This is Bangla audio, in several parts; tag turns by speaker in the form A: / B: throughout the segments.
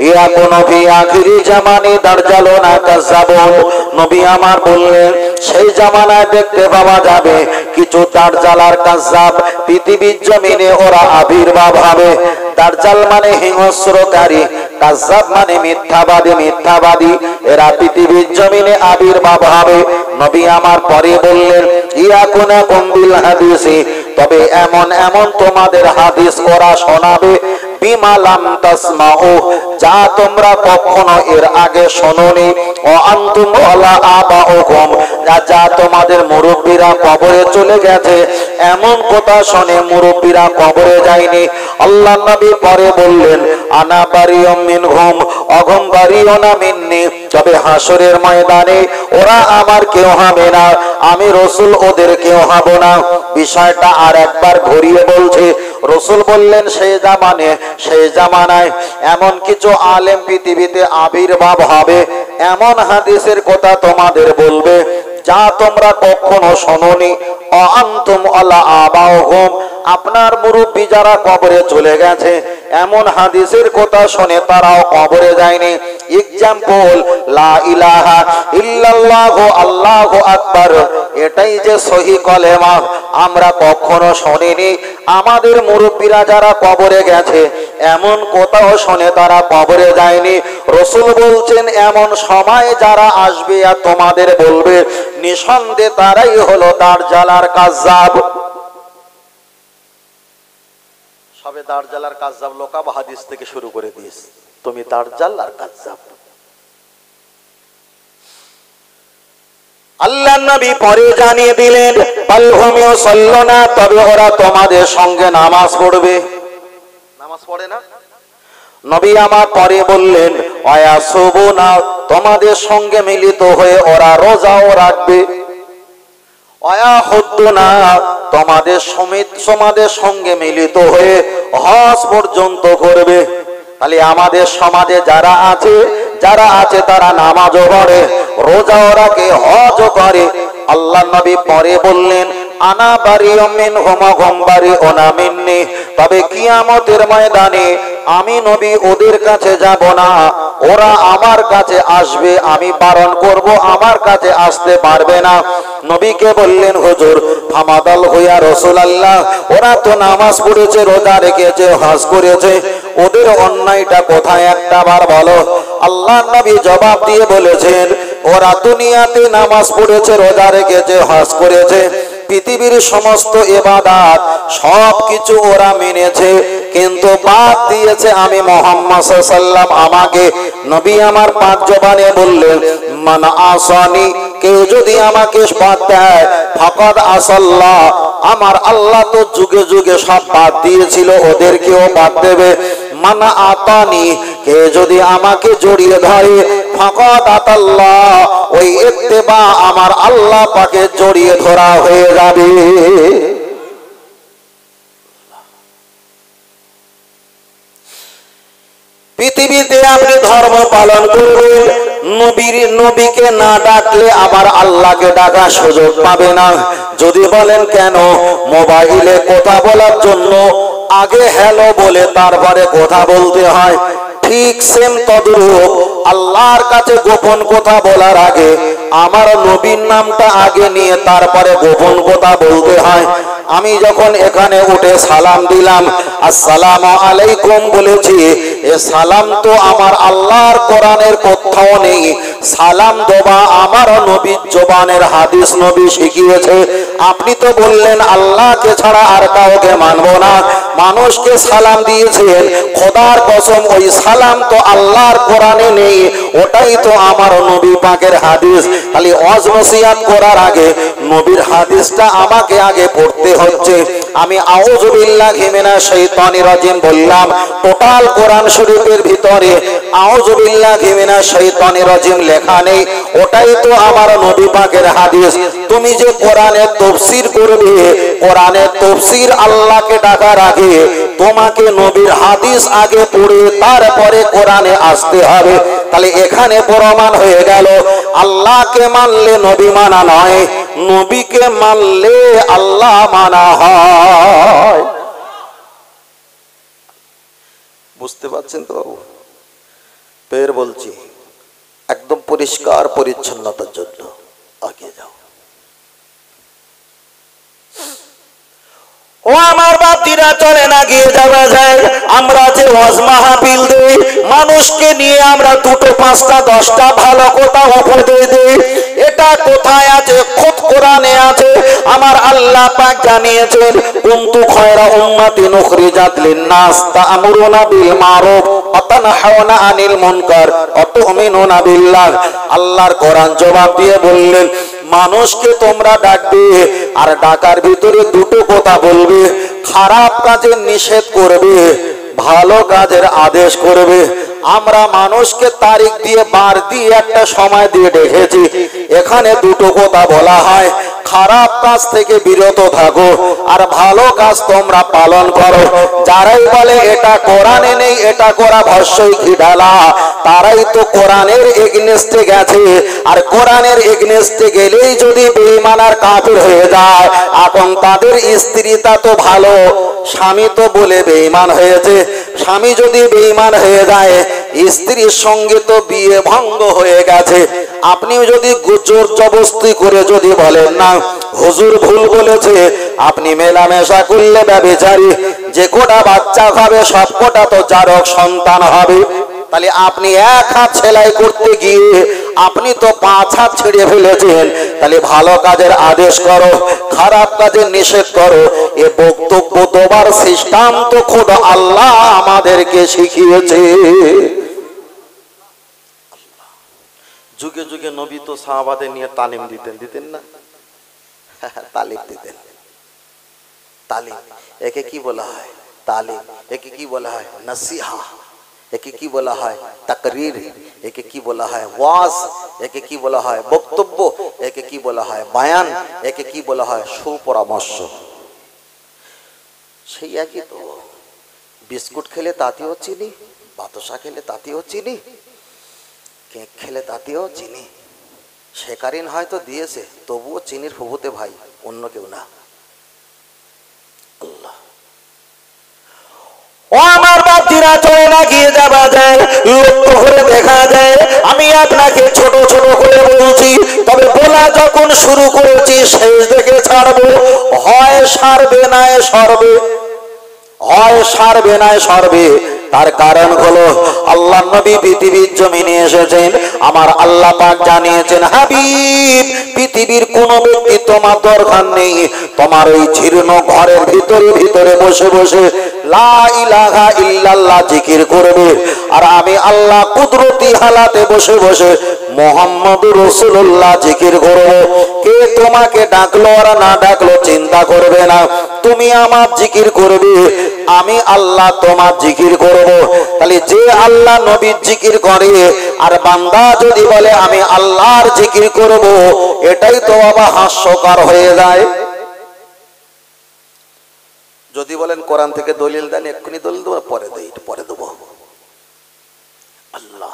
A: ইয়াকুনু ফি আখিরি জামানি দাজ্জালুনা কাযাবুন। নবী আমার বললেন সেই জামানায় দেখতে পাওয়া যাবে কিছু দাজ্জাল আর কাযাব, পৃথিবীর জমিনে ওরা আবির্ভাব হবে। দাজ্জাল মানে হিংস্রকারী, কাযাব মানে মিথ্যাবাদী, এরা পৃথিবীর জমিনে আবির্ভাব হবে। নবী আমার পরে বললেন ইয়াকুনাকুম বিল হাদিসি, তবে এমন এমন তোমাদের হাদিস ওরা শোনাবে বিমা লাম তাসমাউ, যা তোমরা কখনো এর আগে শোনোনি, ও আনতুম ওয়ালা আবাউকুম, যা তোমাদের মুরব্বীরা কবরে চলে গেছে এমন কথা শুনে মুরব্বীরা কবরে যায়নি। আল্লাহ নবী পরে বললেন আনা বারিয়ুম মিনহুম অগম বারিউনা মিন্নি, তবে হাসরের ময়দানে ওরা আমার কেউ হবে না, আমি রাসূল ওদের কেউ হব না। বিষয়টা আর একবার ঘুরিয়ে বলছে। রাসূল বললেন সেই জামানায় এমন কিছু আলেম পৃথিবীতে আবির্ভাব হবে, এমন হাদিসের কথা তোমাদের বলবে যা তোমরা কখনো শোনোনি। ও আনতুম আলা আবাউহুম, আপনার মুরব্বী যারা কবরে চলে গেছে এমন হাদিসের কথা শুনে তারাও কবরে যায়নি। এক্সাম্পল লা ইলাহা ইল্লাল্লাহু আল্লাহু আকবার, এটাই যে সহিহ কলেমা, আমরা কখনো শুনিনি। আমাদের মুরব্বীরা যারা কবরে গেছে এমন কথাও শুনে তারা কবরে যায়নি। রাসূল বলছেন এমন সময় যারা আসবে আর তোমাদের বলবে নিঃসন্দেহে তারাই হলো দাজ্জাল আর কাযাব। সবে দাজ্জাল আর কাযাব লোকাব হাদিস থেকে শুরু করে দিয়েছে, তুমি দাজ্জাল আর কাযাব। আল্লাহ নবী পরে জানিয়ে দিলেন বালহুম ইউসাল্লুনা, তবে ওরা তোমাদের সঙ্গে নামাজ পড়বে। নামাজ পড়ে না? নবী আমার পরে বললেন ওয়ায়াসুবুনা, তোমাদের সঙ্গে মিলিত হয়ে ওরা রোজাও রাখবে। ওয়ায়াহুদ্দুনা, তোমাদের সঙ্গে মিলিত হয়ে হজ পর্যন্ত করবে। তাহলে আমাদের সমাজে যারা আছে তারা নামাজও পড়ে, রোজাও রাখে, হজও করে। আল্লাহ নবী পরে বললেন আনা বারিউম মিনহুম ওয়া বারিউনা মিন্নি, তবে কিয়ামতের ময়দানে আমি নবী ওদের কাছে যাব না, ওরা আমার কাছে আসবে, আমি বারণ করব, আমার কাছে আসতে পারবে না। নবীকে বললেন হুজুর ফামাদাল হুয়া রাসূলুল্লাহ, ওরা তো নামাজ পড়েছে, রোজা রেখেছে, হজ করেছে, ওদের অন্যায়টা কোথায় একটা বার বলো। আল্লাহ নবী জবাব দিয়ে বলেছেন ওরা দুনিয়াতে নামাজ পড়েছে, রোজা রেখেছে, হজ করেছে, পৃথিবীর সমস্ত ইবাদত সবকিছু ওরা মেনেছে, কিন্তু বাদ দিয়েছে আমি মুহাম্মদ সাল্লাল্লাহু আলাইহি ওয়াসাল্লাম আমাকে। নবী আমার পাঁচ জবানে বললেন মান আসানি, কেউ যদি আমাকে বাদ দেয় ফাকাদ আসাল্লাহ, আমার আল্লাহ তো যুগে যুগে সব বাদ দিয়েছিল, ওদেরকেও বাদ দেবে। মান আতানি, কে যদি আমাকে জড়িয়ে ধরে ফাকাদ আতাল্লাহ, ওই ইত্তেবা আমার আল্লাহ পাকে জড়িয়ে ধরা হয়ে যাবে। পৃথিবীতে আপনি ধর্ম পালন করবেন, নবীকে না ডাকলে আবার আল্লাহকে ডাকার সুযোগ পাবে না। যদি বলেন কেন, মোবাইলে কথা বলার জন্য আগে হ্যালো বলে তারপরে কথা বলতে হয়, ঠিক সেম তদ্রূপ আল্লাহর কাছে গোপন কথা বলার আগে আমার নবীর নামটা আগে নিয়ে তারপরে গোপন কথা বলতে হয়। আমি যখন এখানে উঠে সালাম দিলাম আসসালামু আলাইকুম বলেছি, এ সালাম তো আমার আল্লাহর কোরআনের কোথাও নেই, সালাম দেওয়া আমার নবীর জবানের হাদিস নবী শিখিয়েছে। আপনি তো বললেন আল্লাহকে ছাড়া আর কাউকে মানবো না, মানুষকে সালাম দিয়েছেন, খোদার কসম ওই সালাম তো আল্লাহর কোরআনে নেই, ওটাই তো আমার নবী পাকের হাদিস। খালি ওয়াজ নসিহত করার আগে নবীর হাদিসটা আমাকে আগে পড়তে হচ্ছে। আমি আউযু বিল্লাহি মিনাশ শাইতানির রাজিম বললাম, টোটাল কোরআন শরীফের ভিতরে আউযু বিল্লাহি মিনাশ শাইতানির রাজিম লেখা নেই, ওটাই তো আমার নবী পাকের হাদিস। তুমি যে কোরআনের তাফসীর করবে, কোরআনের তাফসীর আল্লাহকে ডাকার আগে তোমাকে নবীর হাদিস আগে পড়ে তারপরে কোরআনে আসতে হবে। তাহলে এখানে প্রমাণ হয়ে গেল আল্লাহকে মানলে নবী মানা নয়, নবীকে মানলে আল্লাহ মানা হয়। বুঝতে পারছেন তো বাবু? ফের বলছি, একদম পরিষ্কার পরিচ্ছন্নতার জন্য আগিয়ে যাও। ও আমার বাপজিরা, চলে না গিয়ে যাওয়া যায়। আমরা যে ওয়াজ মাহফিল দেই, মানুষকে নিয়ে আমরা দুটো পাঁচটা দশটা ভালো কথা উপদেশ দেই, এটা কোথায় আছে? খুদ কোরআনে আছে। আমার আল্লাহ পাক জানিয়েছেন, কুনতু খায়রা উম্মাতিন উখরিজাত লিন-নাস তা'মুরুনা বিল মারুফ ওয়া তানহাউনা আনিল মুনকার ওয়া তু'মিনুনা বিল্লাহ। আল্লাহর কোরআন জবাব দিয়ে বললেন, মানুষকে তোমরা ডাকবে, আর ডাকার ভিতরে দুটো কথা বলবে, খারাপ কাজের নিষেধ করবে, ভালো কাজের আদেশ করবে। আমরা মানুষকে তারিখ দিয়ে, বার দিয়ে, একটা সময় দিয়ে ডেকেছি। এখানে দুটো কথা বলা হয়, খারাপ কাজ থেকে বিরত থাকো, আর ভালো কাজ তোমরা পালন করো। যারাই বলে এটা কোরআনে নেই, এটা করা ভস্যই ঘিঢালা, তারাই তো কোরআনের এগনেস্টে গেছে। আর কোরআনের এগনেস্টে গেলেই যদি বেঈমান আর কাফির হয়ে যায়, এখন তাদের স্ত্রীটা তো ভালো, স্বামী তো বলে বেঈমান হয়েছে। স্বামী যদি বেঈমান হয়ে যায়, স্ত্রীর সঙ্গে তো বিয়ে ভঙ্গ হয়ে গেছে। আপনিও যদি জোর জবরদস্তি করে যদি বলেন না হুজুর ভুল বলেছে, আপনি মেলামেশা করলে ব্যভিচারী, যে কোটা বাচ্চা খাবে সব কোটা তো জারক সন্তান হবে। তাহলে আপনি এক হাত সেলাই করতে গিয়ে আপনি তো 5 হাত ছেড়ে ফেলেছেন। তাহলে ভালো কাজের আদেশ করো, খারাপ কাজের নিষেধ করো। এ বক্তব্য দেবার সিস্টেম তো খোদ আল্লাহ আমাদেরকে শিখিয়েছে। যুগে যুগে নবী তো সাহাবাদের নিয়ে তালিম দিতেন না? তালিম দিতেন। তালিম একে কি বলা হয়? তালিম। একে কি বলা হয়? নসিহা। একে কি বলা হয়? তাকরীর। একে কি বলা হয়? ওয়াজ। একে কি বলা হয়? বক্তব্য। একে কি বলা হয়? বায়ান। একে কি বলা হয়? সুপরামর্শ। সেই একই তো। বিস্কুট খেলে তাতেও চিনি, বাতাসা খেলে তাতেও চিনি, কেক খেলে তাতেও চিনি। শেকারিন হয়তো দিয়েছে, তবুও চিনির ফুফুতে ভাই, অন্য কেউ না। আল্লাহ। ও আমার বাপজিরা, চলে না গিয়ে যাওয়া যায়, লক্ষ্য করে দেখা যায়। আমি আপনাকে ছোট ছোট করে বলছি, তবে বলা যখন শুরু করেছি শেষ দেখে ছাড়বো। হয় সারবে না সরবে, হয় সারবে না সরবে। তার কারণ হলো আল্লাহ নবী পৃথিবীর জমিনে এসেছেন। আমার আল্লাহ পাক জানিয়েছেন, হাবিব, পৃথিবীর কোন ব্যক্তি তোমার দরকার নেই। তোমার ওই জীর্ণ ঘরের ভিতরে ভিতরে বসে বসে লা ইলাহা ইল্লাল্লাহ জিকির করবে, আর আমি আল্লাহ কুদরতি হালাতে বসে বসে মুহাম্মদুর রাসূলুল্লাহ জিকির করব। কে তোমাকে ডাকলো আর না ডাকলো চিন্তা করবে না, তুমি আমার জিকির করবে, আমি আল্লাহ তোমার জিকির করব। তাহলে যে আল্লাহ নবীর জিকির করে, আর বান্দা যদি বলে আমি আল্লাহর জিকির করব, এটাই তো বাবা হাস্যকর হয়ে যায়। যদি বলেন কোরআন থেকে দলিল দেন, এক্ষুনি দলিল দেবো, পরে দেই, পরে দেবো। আল্লাহ।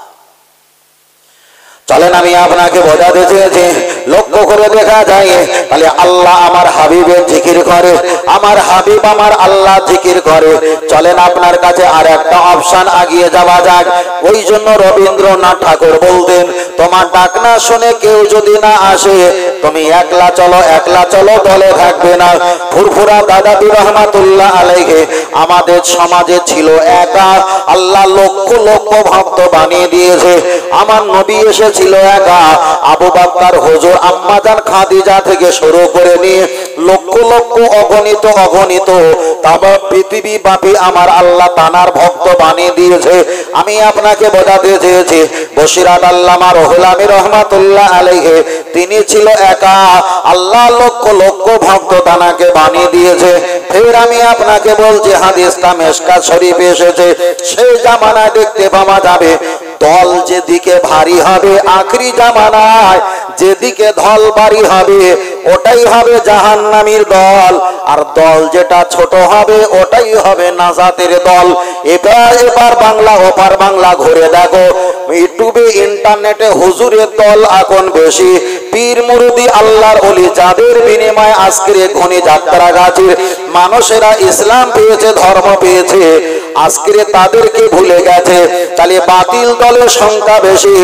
A: চলেন আমি আপনাকে বোঝাতে চেয়েছি, লক্ষ্য করে দেখা যায়, তাহলে আল্লাহ আমার হাবিবের জিকির করে, আমার হাবিব আমার আল্লাহ জিকির করে। চলেন আপনার কাছে আর একটা অপশন আগিয়ে যাওয়া যাক। ওই জন্য রবীন্দ্রনাথ ঠাকুর বলতেন, তোমার ডাক না শুনে কেউ যদি না আসে, তুমি একলা চলো, একলা চলো, দলে থাকবে না। ফুরফুরা দাদাবি রহমাতুল্লাহ আলাইহি আমাদের সমাজে ছিল একা, আল্লাহ লক্ষ লক্ষ ভক্ত বানিয়ে দিয়েছে। আমার নবী এসেছিল একা, আবু বকর, হুজুর, আম্মাজান খাদিজা থেকে শুরু করে নিয়ে লক্ষ লক্ষ অগণিত অগণিত তাম পৃথিবী ব্যাপী আমার আল্লাহ তানার ভক্ত বানিয়ে দিয়েছে। আমি আপনাকে বোঝাতে চেয়েছি, বসিরাত আল্লামা রুহুল আমিন রহমাতুল্লাহ আলাইহি তিনি ছিল একা, আল্লাহ লক্ষ লক্ষ ভক্ত তানাকে বানিয়ে দিয়েছে। ফের আমি আপনাকে বলছি, হাদিসটা মিশকাত শরীফে এসেছে, সেই জামানায় দেখতে পাওয়া যাবে দল যেদিকে ভারী হবে, আখরি জামানায় যেদিকে দল ভারী হবে ওটাই হবে জাহান্নামীর দল, আর দল যেটা ছোট হবে ওটাই হবে নাজাতের দল। এবার বাংলা ওপার বাংলা ঘুরে দেখো, ইউটিউবে ইন্টারনেটে হুজুরের দল এখন বেশি, পীর মুরিদি আল্লাহর ওলি যাদের বিনিময়ে আজকের ঘনি যাত্রা গাছের মানুষেরা ইসলাম পেয়েছে, ধর্ম পেয়েছে, আজকের তাদেরকে ভুলে গেছে। তাহলে বাতিল দলের সংখ্যা বেশি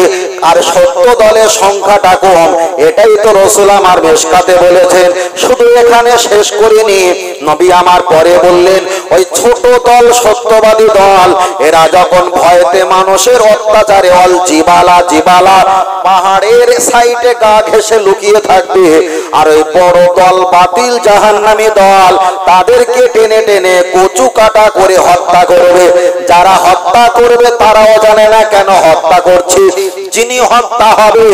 A: আর সত্য দলের সংখ্যাটা কম, এটাই তো রাসূল আমার মিশকাতে বলেছেন। শুধু এখানে শেষ করিনি, নবী আমার পরে বললেন ওই ছোট দল সত্যবাদী দল এরা যখন ভয়তে মানুষের অত্যাচারে অল জিবালা জিবালা পাহাড়ের সাইডে গা ঘেঁষে লুকিয়ে থাকবে, আর ওই বড় দল বাতিল জাহান্নামী দল তাদেরকে টেনে টেনে কচু কাটা করে হত্যা করবে। যারা হত্যা করবে তারাও জানে না কেন হত্যা করছে, যিনি হত্যা হবে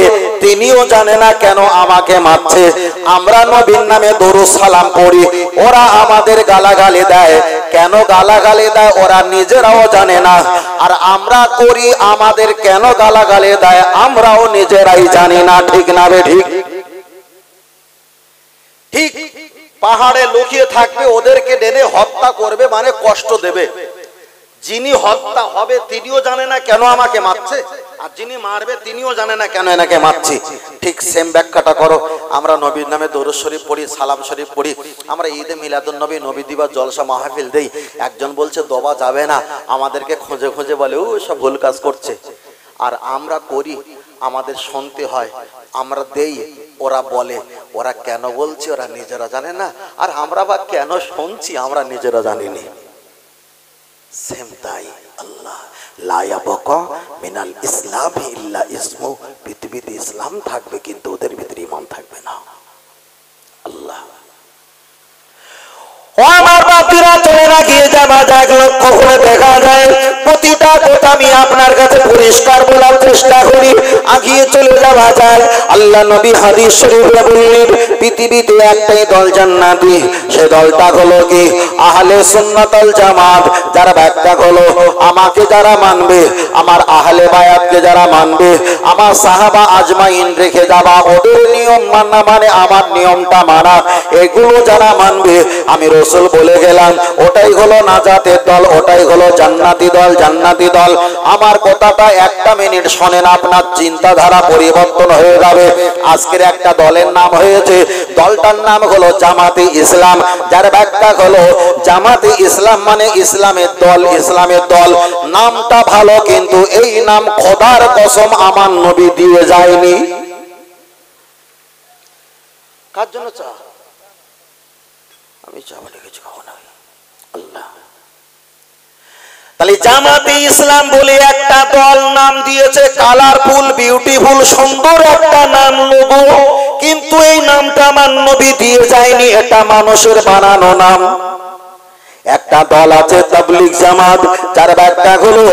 A: তিনিও জানে না কেন আমাকে মারছে। আমরা নবীর নামে দরুদ সালাম পড়ি, ওরা আমাদের গালাগালি দেয়, কেন গালাগালি দেয় ওরা নিজেরাও জানে না, আর আমরা করি আমাদের কেন গালাগালি দেয় আমরাও নিজেরাই জানি না। ঠিক না বে ঠিক? ঠিক পাহাড়ে লুকিয়ে থাকবে, ওদেরকে টেনে হত্যা করবে, মানে কষ্ট দেবে। যিনি হত্যা হবে তিনিও জানে না কেন আমাকে মারছে, আর যিনি মারবে তিনিও জানে না কেন এনাকে মারছি। ঠিক সেম ব্যাখ্যাটা করো। আমরা নবীর নামে দরুদ শরীফ পড়ি, সালাম শরীফ পড়ি, আমরা ঈদে মিলাদুন নবী, নবী দিবস জলসা মাহফিল দেই। একজন বলছে দবা যাবে না, আমাদেরকে খোঁজে খোঁজে বলে ও সব ভুল কাজ করছে। আর আমরা করি, আমাদের শুনতে হয়, আমরা দেই, ওরা বলে। ওরা কেন বলছে ওরা নিজেরা জানে না, আর আমরা বা কেন শুনছি আমরা নিজেরা জানি না। সেম তাই। আল্লাহ লা ইয়াবকা মিনাল ইসলামি ইল্লা ইসমু, পৃথিবীতে ইসলাম থাকবে কিন্তু ওদের ভিতরে ঈমান থাকবে না। আল্লাহ ও আমার বাতিরা চলে না গিয়ে যাবা যাক, লক্ষ্য করে দেখা যায় প্রতিটা কথা আমি আপনার কাছে পরিষ্কার বলার চেষ্টা করি, আগিয়ে চলে যাওয়া যায়। আল্লাহ নবী হাদিস শরীফে বললেন পৃথিবীতে একটাই দল জান্নাতি, সে দলটা হলো কি আহলে সুন্নাত ওয়াল জামাত। যারা ব্যাখ্যা হলো আমাকে যারা মানবে, আমার আহলে বায়াতকে যারা মানবে, আমার সাহাবা আজমাইন রেখে যাবা ওদের নিয়ম মানা মানে আমার নিয়মটা মানা, এগুলো যারা মানবে আমি রাসূল বলে গেলাম ওটাই হলো নাজাতের দল, ওটাই হলো জান্নাতি দল, জান্নাতি দল। আমার কথাটা একটা মিনিট শোনেন, আপনার চিন্তাধারা পরিবর্তন হয়ে যাবে। আজকের একটা দলের নাম হয়েছে, দলটার নাম হলো জামাতে ইসলাম। যার ব্যাখ্যা হলো জামাতে ইসলাম মানে ইসলামের দল, ইসলামের দল। নামটা ভালো কিন্তু এই নাম খোদার কসম আমার নবী দিয়ে যায়নি। কার জন্য চা? আমি চা বলে কিছু খাবো না। আল্লাহ তাহলে জামাতে ইসলাম বলে একটা দল নাম দিয়েছে, কালারফুল বিউটিফুল সুন্দর একটা নাম, লোগো, কিন্তু এই নামটা আমার নবী দিয়ে যায়নি, এটা মানুষের বানানো নাম। একটা দল আছে তাবলীগ জামাত, যার ব্যাখ্যা হলো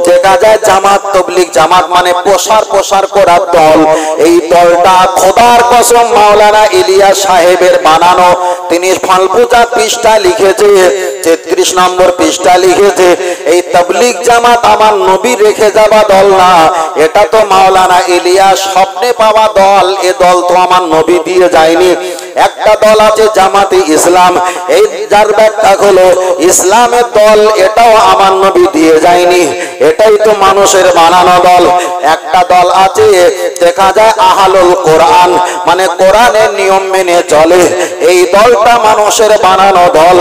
A: দেখা যায় জামাত তাবলীগ জামাত মানে প্রসার করার দল। এই দলটা খোদার কসম মাওলানা ইলিয়াস সাহেবের বানানো। তিনি ফালপুজা পৃষ্ঠা লিখেছে, 33 নম্বর পৃষ্ঠা লিখেছে, এই তাবলীগ জামাত আমার নবী রেখে যাওয়া দল না, এটা তো মাওলানা ইলিয়াস স্বপ্নে পাওয়া দল, এ দল তো আমার নবী দিয়ে যায়নি। একটা দল আছে জামাতে ইসলাম, এই যার ব্যাখ্যা হলো ইসলামের দল, এটাও আমার নবী দিয়ে যায়নি, এটাই তো মানুষের বানানো দল। একটা দল আছে দেখা যায় আহলুল কোরআন মানে কোরআনের নিয়ম মেনে চলে, এই দলটা মানুষের বানানো দল,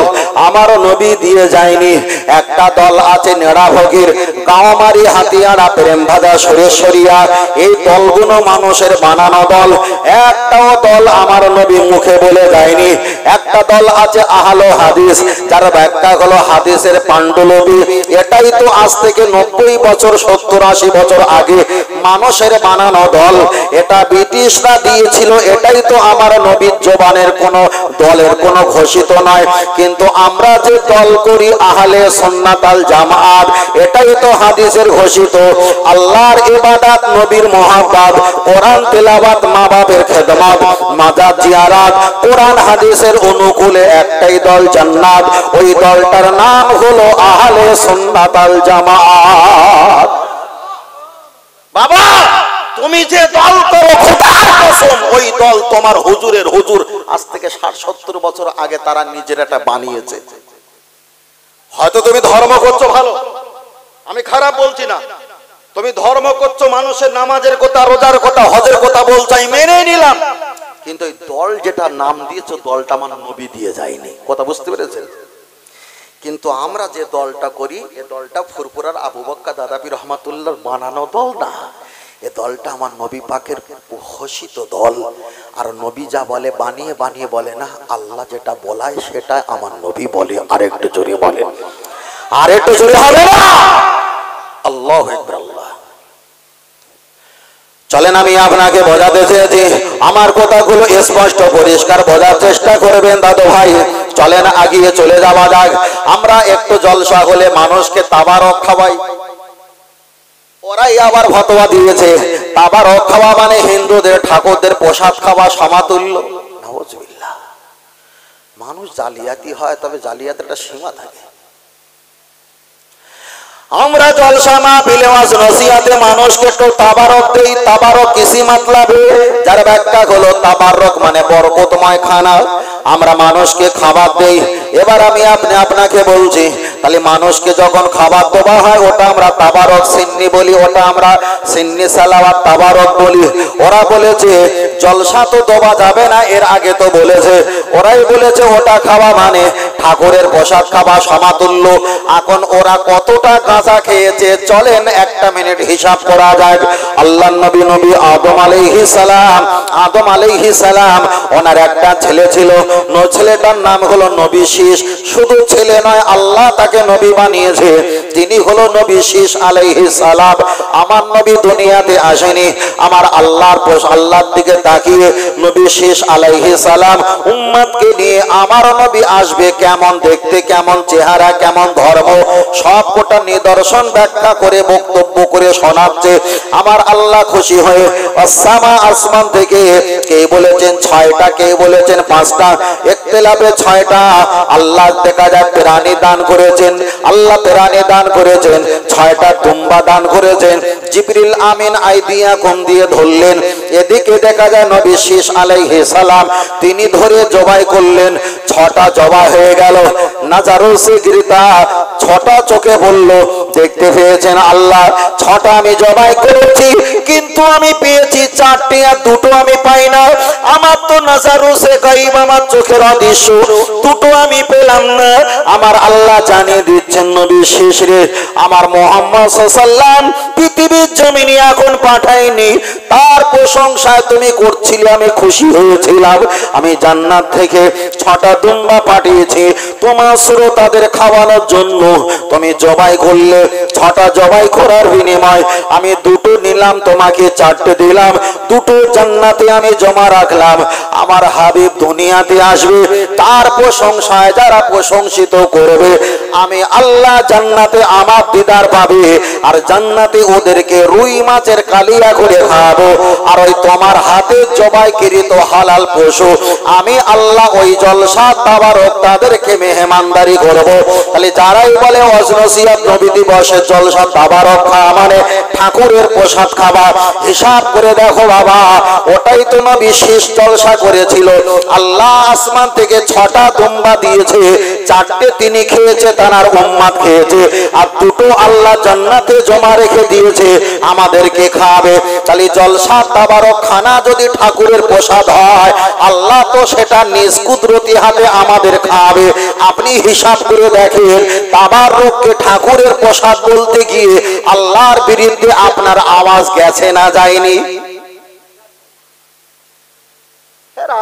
A: আমারও নবী দিয়ে যায়নি। একটা দল আছে নেড়া ভগির গাঁওমারি হাতিয়ারা প্রেম ভাজা সরেশরিয়া, এই দলগুলো মানুষের বানানো দল, একটাও দল আমার নবী মুখে বলে যায়নি। একটা দল আছে আহলে হাদিস, যার ব্যাখ্যা হলো হাদিসের পাণ্ডুলিপি, এটাই তো আজ থেকে 90 বছর 70-80 বছর আগে মানুষের বানানো দল, এটা ব্রিটিশরা দিয়েছিল, এটাই তো আমার নবীর জবানের কোন দলের কোন ঘোষিত নয়। কিন্তু আমরা যে দল করি আহলে সুন্নাত ওয়াল জামাত, এটাই তো হাদিসের ঘোষিত। আল্লাহর ইবাদত, নবীর মুহাব্বত, কোরআন তেলাওয়াত, মা বাবার খেদমত, মাজার জিয়ারত, কোরআন হাদিসের অনুকূলে একটাই দল জান্নাত, ওই দলটার নাম হলো আহলে সুন্নাত ওয়াল জামাত। বাবা তুমি যে দল করো খোদার কসম ওই দল তোমার হুজুরের হুজুর আজ থেকে 60-70 বছর আগে তারা নিজেরা এটা বানিয়েছে। হয়তো তুমি ধর্ম করছো ভালো, আমি খারাপ বলছি না,
B: তুমি ধর্ম করছো, মানুষের নামাজের কথা, রোজার কথা, হজের কথা বলছো, আমি মেনে নিলাম, কিন্তু এই দল যেটা নাম দিয়েছো দলটা আমার নবী দিয়ে যায়নি। কথা বুঝতে পেরেছেন? কিন্তু আমরা যে দলটা করি এ দলটা ফুরফুরার আবু বক্কা দাদাবি রহমাতুল্লাহর বানানো দল না, এ দলটা আমার নবী পাকের ঘোষিত দল। আর নবী যা বলে বানিয়ে বানিয়ে বলে না, আল্লাহ যেটা বলায় সেটা আমার নবী বলে। আরেকটু জোরে বলেন, আরেকটু জোরে হবে না? আল্লাহু আকবার। আল্লাহ, চলেন আমি আপনাকে বোঝাতে চেয়েছি, আমার কথাগুলো স্পষ্ট পরিষ্কার বোঝার চেষ্টা করবেন দাদু ভাই। চলেন আগিয়ে চলে যাওয়া যাক। আমরা একটু জলসা হলে মানুষকে তাবারক খাওয়াই, ওরাই আবার ফতোয়া দিয়েছে তাবারক খাওয়া মানে হিন্দুদের ঠাকুরদের প্রসাদ খাওয়া সমাতুল্য। নাউজুবিল্লাহ। মানুষ জালিয়াতি হয়, তবে জালিয়াতের একটা সীমা থাকে। আমরা জলসা মাহফিলে ওয়াজ নসিহতে মানুষকে একটু তাবারক দেই। তাবারক কিসি মতলবে, যার ব্যাখ্যা হলো তাবারক মানে বরকতময় খানা। আমরা মানুষকে খাবার দেই। এবার আমি আপনাকে বলছি, তাহলে মানুষকে যখন খাবার দেওয়া হয় ওটা আমরা তাবারক সিন্নি বলি, ওটা আমরা সিন্নি সালাওয়াত তাবারক বলি। ওরা বলেছে জলসা তো দেওয়া যাবে না, এর আগে তো বলেছে, ওরাই বলেছে ওটা খাওয়া মানে ঠাকুরের প্রসাদ খাওয়া সমাতুল্য। এখন ওরা কতটা গাঁজা খেয়েছে চলেন একটা মিনিট হিসাব করা যায়। আল্লাহর নবী নবী আদম আলাইহিস সালাম, আদম আলাইহিস সালাম ওনার একটা ছেলে ছিল, ছেলেটার নাম হলো নবী শীষ। শুধু ছেলে নয়, আল্লাহ তাকে নবী বানিয়েছে, তিনি হলো নবী শীষ আলাইহিস সালাম। আমার নবী দুনিয়াতে আসেনি, আমার আল্লাহর দিকে তাকিয়ে নবী শীষ আলাইহিস সালাম উম্মতকে নিয়ে আমার নবী আসবে, কেমন দেখতে, কেমন চেহারা, কেমন ধর্ম, সব কোটা নিদর্শন ব্যাখ্যা করে বক্তব্য করে শোনাচ্ছে। আমার আল্লাহ খুশি হয়ে আসমান থেকে কে বলেছেন 6টা, কে বলেছেন 5টা, ইখতিলাফে 6টা। আল্লাহ দেখা যায় প্রাণী দান করেছেন, আল্লাহ প্রাণী দান করেছেন, 6টা দুম্বা দান করেছেন। জিবরিল আমিন আইদিয়া কোন দিয়ে ধরলেন, এদিকে দেখা যায় নবী শীষ আলাইহিস সালাম তিনি ধরে জবাই করলেন, 6টা জবাই হয়ে গেল। নাজারুল সিগরিতা 6টা চোখে বলল, দেখতে পেয়েছেন আল্লাহ 6টা আমি জবাই করেছি, কিন্তু আমি পেয়েছি 4টে, আর 2টো আমি পাই না। আমার তো নাজারুল সে গায়ব, আমার চোখের অদৃশ্য, 2টো আমি পেলাম না। আমার আল্লাহ জানিয়ে দিচ্ছেন নবী শেষ রে, আমার মুহাম্মদ সাল্লাল্লাহু আলাইহি ওয়াসাল্লাম পৃথিবীর জমিনে এখন পাঠাইনি, তার প্রশংসায় তুমি করছিলে, আমি খুশি হয়েছিলাম। আমি জান্নাত থেকে 6টা দুম্বা পাঠিয়েছি তোমার শ্রোতাদের খাওয়ানোর জন্য, তুমি জবাই করলে, 6টা জবাই করার বিনিময় আমি 2টো নিলাম, তোমাকে 4টে দিলাম, 2টো জান্নাতে আমি জমা রাখলাম। আমার হাবিব দুনিয়াতে আসবে, তার প্রশংসায় যারা প্রশংসিত করবে, আমি আল্লাহ জান্নাতে আমার দিদার পাবে, আর জান্নাতে ওদেরকে রুই মাছের কালিয়া করে খাওয়াবো। আর ওই তোমার হাতে জবাইকৃত হালাল পশু আমি আল্লাহ ওই জলসা তাবারক তাদেরকে মেহমানদারি করব। তাহলে যারাই বলে ওয়াজ নসিহত নবী দিবসের জলসা তাবারক খাওয়া মানে ঠাকুরের প্রসাদ খাওয়া, হিসাব করে দেখো বাবা, ওটাই তো নবী শেষ জলসা করেছিল। আল্লাহ আসমান থেকে 6টা দুম্বা দিয়েছে, 4টে তিনি খেয়েছে, তার উম্মত খেয়েছে, আর 2টো আল্লাহ জান্নাতে জমা রেখে দিয়েছে আমাদেরকে খাবে। তাহলে জলসা তাবারক খানা যদি ঠাকুরের প্রসাদ হয়, আল্লাহ তো সেটা নিজ কুদরতি হাতে আমাদের খাবে। আপনি হিসাব করে দেখেন, তাবারককে ঠাকুরের প্রসাদ বলতে গিয়ে আল্লাহর বিরুদ্ধে আপনার আওয়াজ গেছে না যায়নি?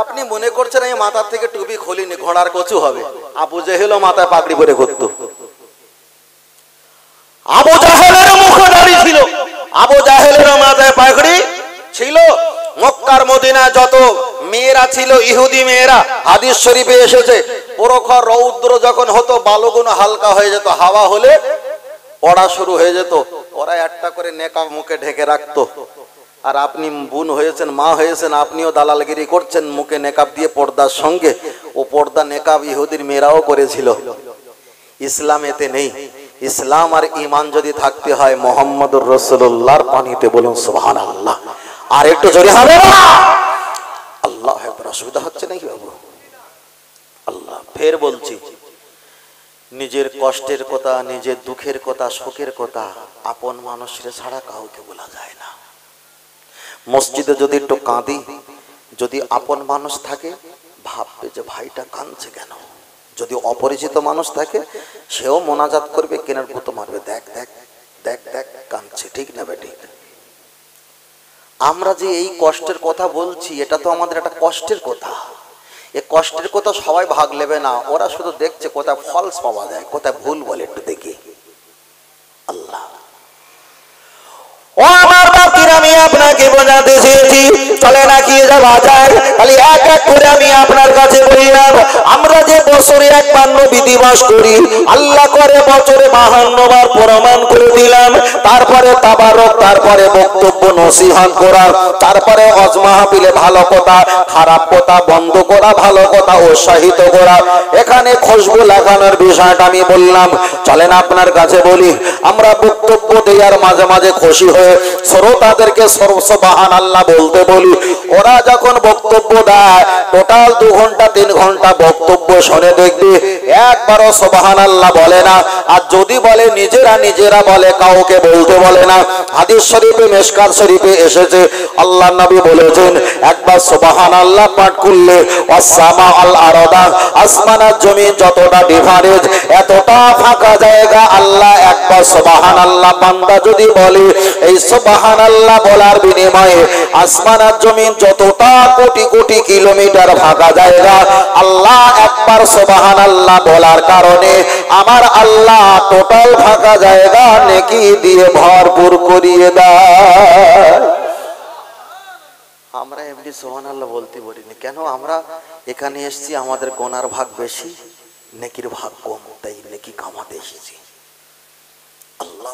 B: আপনি মনে করছেন এই মাথার থেকে টুপি খুলিনি, ঘোড়ার কচু হবে। আবু জেহেলও মাথায় পাগড়ি পরে ঘুরতো। আবু জাহেলের মুখে দাড়ি ছিল, আবু জাহেলের মাথায় পাগড়ি ছিল। মক্কার মদিনা যত মেয়েরা ছিল ইহুদি মেয়েরা, হাদিস শরীফে এসেছে, প্রখর রৌদ্র যখন হতো বালুগুলো হালকা হয়ে যেত, হাওয়া হলে পড়া শুরু হয়ে যেত, ওরা একটা করে নেকাব মুখে ঢেকে রাখতো। আর আপনি বোন হয়েছেন, মা হয়েছেন, আপনিও দালালগিরি করছেন মুখে নেকাব দিয়ে পর্দার সঙ্গে। ও পর্দা নেকাব ইহুদির মেয়েরাও করেছিল। ইসলাম এতে নেই। ইসলাম আর ঈমান যদি থাকতে হয় মুহাম্মদুর রাসূলুল্লাহর পানিতে বলুন সুবহানাল্লাহ। আর একটু জোরে হবে না? আল্লাহ আকবার। অসুবিধা হচ্ছে নাকি বাবু? আল্লাহ ফের বলছি, নিজের কষ্টের কথা, নিজের দুঃখের কথা, শোকের কথা আপন মানুষের ছাড়া কাউকে বলা যায় না। মসজিদে যদি একটু কাঁদি, যদি আপন মানুষ থাকে ভাববে যে ভাইটা কাঁদছে কেন। যদি অপরিচিত মানুষ থাকে সেও মোনাজাত করবে, কেনার পুতো মারবে, দেখ দেখ দেখ দেখ কাঁদছে, ঠিক না বেটি? আমরা যে এই কষ্টের কথা বলছি, এটা তো আমাদের একটা কষ্টের কথা। এই কষ্টের কথা সবাই ভাগ নেবে না, ওরা শুধু দেখছে কোথায় ফলস পাওয়া যায়, কোথায় ভুল বলে একটু দেখি। আল্লাহ ও আমার বাপীর, আমি আপনাকে বোঝাতে চেয়েছি, চলে না কি যাওয়া যায়, খালি এক এক করে আমি আপনার কাছে বললাম। আমরা যে বছরে একবার নবী দিবস করি, আল্লাহ করে বছরে 52 বার প্রমাণ করে দিলাম। তারপরে তাবারক, তারপরে বক্তব্য নসিহত করা, তারপরে ওয়াজ মাহফিলে ভালো কথা খারাপ কথা বন্ধ করা, ভালো কথা উৎসাহিত করা। এখানে খুশবু লাগানোর বিষয়টা আমি বললাম। চলেন আপনার কাছে বলি, আমরা বক্তব্য দেওয়ার মাঝে মাঝে খুশি হয়ে শ্রোতাদেরকে সুবহানাল্লাহ বলতে বলি। ওরা যখন বক্তব্য দেয় টোটাল 2 ঘন্টা 3 ঘন্টা বক্তব্য শুনে দেখবে একবারও সুবহানাল্লাহ বলে না। আর যদি বলে নিজেরা বলে, কাউকে বলতে বলে না। হাদিস শরীফে মিশকাত শরীফে এসেছে, আল্লাহর নবী বলেছেন একবার সুবহানাল্লাহ পাঠ করলে ওয়াসসামা আল আরদা, আসমান আর জমিন যতটা ডিফারেন্স, এতটা ফাঁকা জায়গা আল্লাহ একবার সুবহানাল্লাহ বান্দা যদি বলে, এই সুবহানাল্লাহ বলার বিনিময়ে আসমান আর জমিন যতটা কোটি কোটি কিলোমিটার ফাঁকা জায়গা, আল্লাহ একবার সুবহানাল্লাহ বলার কারণে আমার আল্লাহ টোটাল ফাঁকা জায়গা নেকি দিয়ে ভরপুর করিয়ে দেয়। আমরা এমনি সুবহানাল্লাহ বলতে বলিনি কেন? আমরা এখানে এসেছি, আমাদের গোনার ভাগ বেশি, নেকির ভাগ কম, তাই নেকি কামাতে এসেছি। আল্লাহ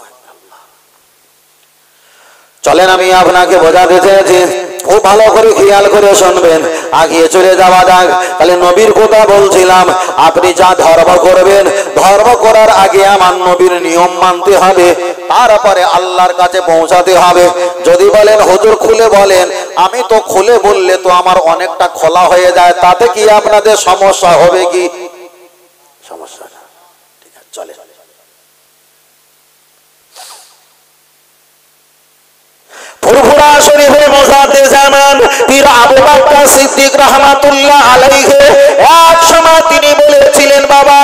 B: চলেন আমি আপনাকে বোঝাতে চেয়েছি, খুব ভালো করে খেয়াল করে শুনবেন, আগিয়ে চলে যাওয়া যাক। তাহলে নবীর কথা বলছিলাম, আপনি যা ধর্ম করবেন, ধর্ম করার আগে আমার নবীর নিয়ম মানতে হবে, তারপরে আল্লাহর কাছে পৌঁছাতে হবে। যদি বলেন হুজুর খুলে বলেন, আমি তো খুলে বললে তো আমার অনেকটা খোলা হয়ে যায়, তাতে কি আপনাদের সমস্যা হবে কি? সমস্যা না, ঠিক আছে চলে। ফুরফুরা শরীফের মুজাদ্দিদ জামান পীর আবু বকর সিদ্দিক রাহমাতুল্লাহ আলাইহি এক সময় তিনি বলেছিলেন, বাবা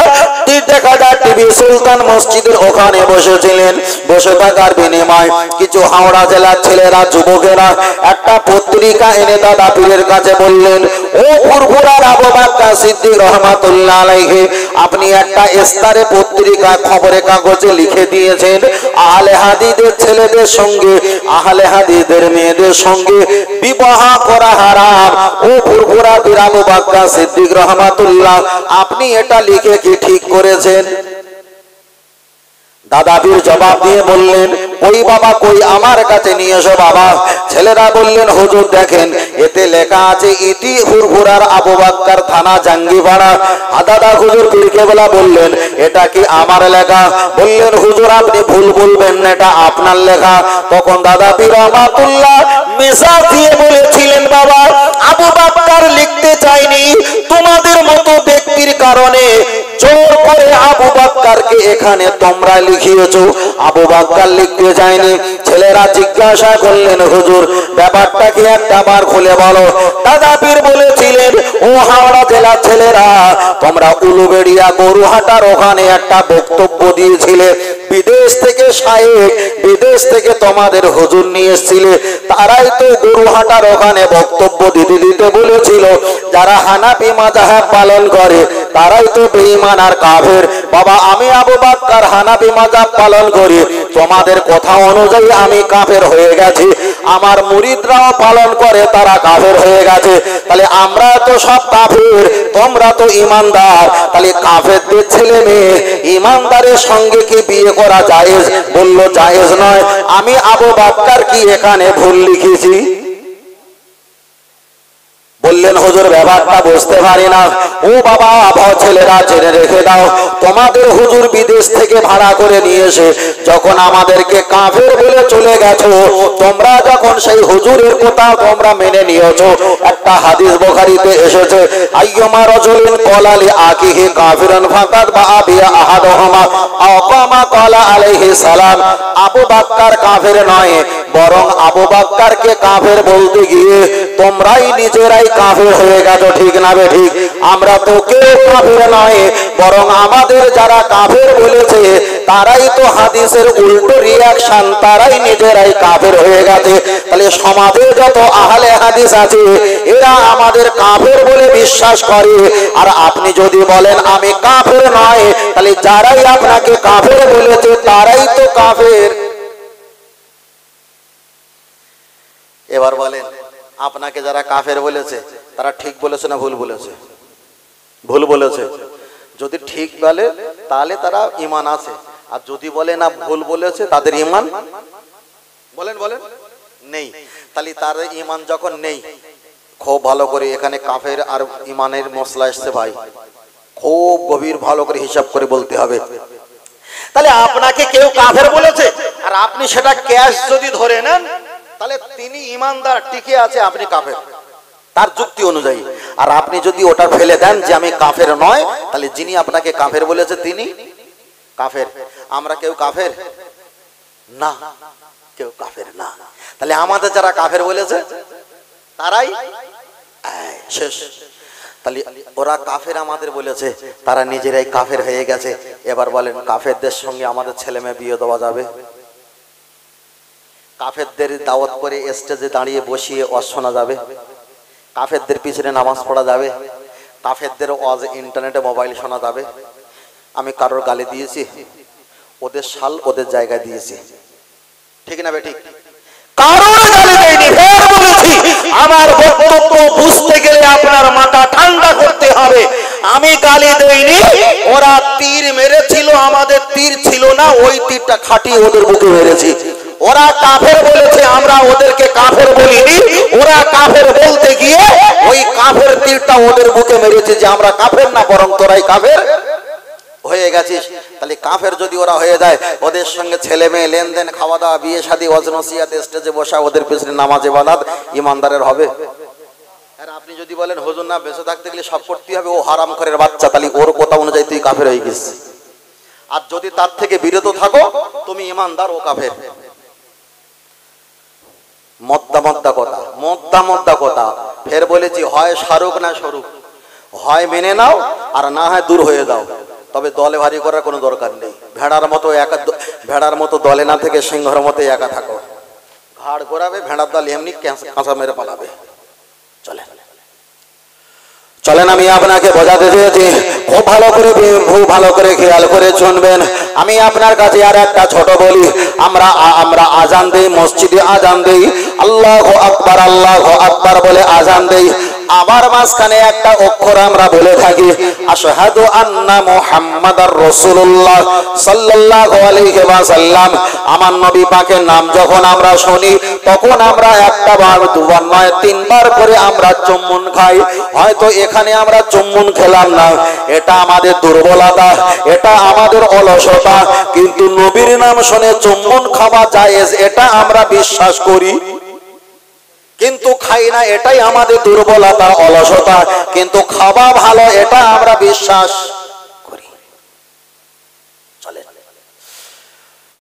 B: দেখা যায় টিভি সুলতান মসজিদের ওখানে বসেছিলেন, বসে থাকার বিনিময় কিছু হাওড়া জেলার ছেলেরা যুবকেরা একটা পত্রিকা এনে দাদা পীরের কাছে বললেন, ও ফুরফুরার আবু বকর সিদ্দিক রাহমাতুল্লাহ আলাইহি, আপনি একটা ইস্তারে পত্রিকা খবরে কাগজে লিখে দিয়েছেন আহলে হাদিসের ছেলেদের সঙ্গে আহলে হাদিসের মেয়েদের সঙ্গে বিবাহ করা হারাম। ও ফুরফুরা পীর আবু বকর সিদ্দিক রাহমাতুল্লাহ, আপনি এটা লিখে কি ঠিক করেছেন? দাদা পীর জবাব দিয়ে বললেন, ওই বাবা কই, আমার কাছে নিয়ে এসো বাবা। ছেলেরা বললেন, হুজুর দেখেন এতে লেখা আছে ইতি ফুরফুরার আবু বকর থানা জাঙ্গিপাড়া। দাদা হুজুর পীর কেবলা বললেন, এটা কি আমার লেখা? বললেন, হুজুর আপনি ভুল বলবেন না, এটা আপনার লেখা। তখন দাদা পীর রহমাতুল্লাহ মেজাজ দিয়ে বলেছিলেন, বাবা আবু বকর লিখতে চাইনি, তোমাদের মতো ব্যক্তির কারণে জোর করে আবু বকরকে এখানে তোমরা লিখিয়েছো, আবু বকর লিখতে চাইনি। ছেলেরা জিজ্ঞাসা করলেন, হুজুর ব্যাপারটা কি একটা বার খুলে বলো। দাদা পীর বলেছিলেন, ও হাওড়া জেলার ছেলেরা, তোমরা উলুবেড়িয়া গরুহাটার ওখানে একটা বক্তব্য দিয়েছিলে, বিদেশ থেকে শায়েখ, বিদেশ থেকে তোমাদের হুজুর নিয়ে এসেছিলে, তারাই তো গরুহাটার ওখানে বক্তব্য দিতে দিতে বলেছিল যারা হানাফি মাযহাব পালন করে তারাই তো বেঈমান আর কাফের। বাবা আমি আবু বকর হানাফি মাযহাব পালন করি, তোমাদের কথা অনুযায়ী আমি কাফের হয়ে গেছি, আমার মুরিদরাও পালন করে তারা কাফের হয়ে গেছে, তাহলে আমরা তো সব কাফের, তোমরা তো ঈমানদার, তাহলে কাফেরদের ছেলে মেয়ে ঈমানদারের সঙ্গে কি বিয়ে করা জায়েজ? বলল জায়েজ নয়। আমি আবু বকর কি এখানে ভুল লিখেছি? বললেন হুজুর ব্যাপারটা বুঝতে পারি না। ও বাবা ছেলেরা জেনে রেখে দাও, তোমাদের হুজুর বিদেশ থেকে ভাড়া করে নিয়ে এসে যখন আমাদেরকে কাফের বলে চলে গেছো, তোমরা যখন সেই হুজুরের কথা তোমরা মেনে নিয়েছো, একটা হাদিস বুখারীতে এসেছে আইয়ুমা রাজুলিন ক্বালা লি আকিহি কাফিরান ফাকাদ বাআ বিয়া আহাদুহুমা আও কামা ক্বালা আলাইহিস সালাম। আবু বকর কাফের নয়, বরং আবু বকরকে কাফের বলতে গিয়ে তোমরাই নিজেরাই কাফের হয়ে গেছো, ঠিক না বে ঠিক? আমরা তো কেউ কাফের নয়, বরং আমাদের যারা কাফের বলেছে তারাই তো হাদিসের উল্টো রিয়াকশন, তারাই নিজেরাই কাফের হয়ে গেছে। তাহলে সমাজে যত আহলে হাদিস আছে এরা আমাদের কাফের বলে বিশ্বাস করে, আর আপনি যদি বলেন আমি কাফের নয়, তাহলে যারাই আপনাকে কাফের বলেছে তারাই তো কাফের। এবার বলেন আপনাকে যারা কাফের বলেছে তারা ঠিক বলেছে না ভুল বলেছে? ভুল বলেছে। যদি ঠিক বলে তাহলে তারা ঈমান আছে, আর যদি বলে না ভুল বলেছে তাদের ঈমান বলেন বলেন নেই। তাহলে তার ঈমান যখন নেই, খুব ভালো করে এখানে কাফের আর ঈমানের মশলা এসছে ভাই, খুব গভীর ভালো করে হিসাব করে বলতে হবে। তাহলে আপনাকে কেউ কাফের বলেছে আর আপনি সেটা ক্যাশ যদি ধরে নেন, তাহলে তিনি ঈমানদার টিকে আছে, আপনি কাফের তার যুক্তি অনুযায়ী। আর আপনি যদি ওটা ফেলে দেন যে আমি কাফের নয়, তাহলে যিনি আপনাকে কাফের বলেছে তিনি কাফের। আমরা কেউ কাফের না, কেউ কাফের না। তাহলে আমাদের যারা কাফের বলেছে তারাই শেষ। তাহলে ওরা কাফের আমাদের বলেছে, তারা নিজেরাই কাফের হয়ে গেছে। এবার বলেন কাফেরদের সঙ্গে আমাদের ছেলে মেয়ে বিয়ে দেওয়া যাবে? কাফেরদের দাওয়াত করে স্টেজে দাঁড়িয়ে বসিয়ে ওয়াজ শোনা যাবে? কাফেরদের পিছনে নামাজ পড়া যাবে? কাফেরদের ওয়াজ ইন্টারনেটে মোবাইল শোনা যাবে? আমি কারোর গালি দিয়েছি? ওদের শাল ওদের জায়গায় দিয়েছি, ঠিক না বেঠিক? কারোর গালি দেয়নি, ফের বলেছি আমার বক্তব্য বুঝতে গেলে আপনার মাথা ঠান্ডা করতে হবে। আমি গালি দেইনি, ওরা তীর মেরেছিল, আমাদের তীর ছিল না, ওই তীরটা খাটিয়ে ওদের বুকে মেরেছি। ওরা কাফের বলেছে, আমরা ওদেরকে কাফের বলিনি, ওরা কাফের বলতে গিয়ে ওই কাফের তীরটা ওদের বুকে মেরেছে যে আমরা কাফের না, বরং তোরাই কাফের হয়ে গেছিস। তাহলে কাফের যদি ওরা হয়ে যায়, ওদের সঙ্গে ছেলে মেয়ে লেনদেন, খাওয়া দাওয়া, বিয়ে শাদী, ওয়াজ নসিহত, স্টেজে বসা, ওদের পিছনে নামাজ ইবাদত ঈমানদারের হবে? আর আপনি যদি বলেন হুজুর না বেঁচে থাকতে গেলে সব করতে হবে, ও হারামখোরের বাচ্চা, তাহলে ওর কথা অনুযায়ী তুই কাফের হয়ে গেছিস। আর যদি তার থেকে বিরত থাকো তুমি ঈমানদার, ও কাফের। মদ্দা কথা ফের বলেছি, হয় শাহরুখ না শরুখ, হয় মেনে নাও আর না হয় দূর হয়ে যাও। তবে দলে ভারী করার কোনো দরকার নেই। ভেড়ার মতো দলে না থেকে সিংহের মতো একা থাকো। ঘাড় ঘোরাবে, ভেড়ার দল এমনি কাঁচা মেরে পালাবে। চলেন আমি আপনাকে বোঝাতে চেয়েছি, খুব ভালো করে খেয়াল করে শুনবেন। আমি আপনার কাছে আর একটা ছোট বলি, আমরা আজান দেই, মসজিদে আজান দেই, আল্লাহু আকবার বলে আজান দেই। আবার মাঝখানে একটা অক্ষর আমরা বলে থাকি আশহাদু আন্না মুহাম্মাদার রাসূলুল্লাহ সাল্লাল্লাহু আলাইহি ওয়াসাল্লাম। আমার নবী পাকের নাম যখন আমরা শুনি, তখন আমরা একটা বার, দুবার নয়, তিনবার করে আমরা চুম্বন খাই। হয়তো এখানে আমরা চুম্বন খেলাম না, এটা আমাদের দুর্বলতা, এটা আমাদের অলসতা, কিন্তু নবীর নাম শুনে চুম্বন খাওয়া জায়েজ, এটা আমরা বিশ্বাস করি, কিন্তু খাই না, এটাই আমাদের দুর্বলতা, অলসতা। কিন্তু খাওয়া ভালো, এটা আমরা বিশ্বাস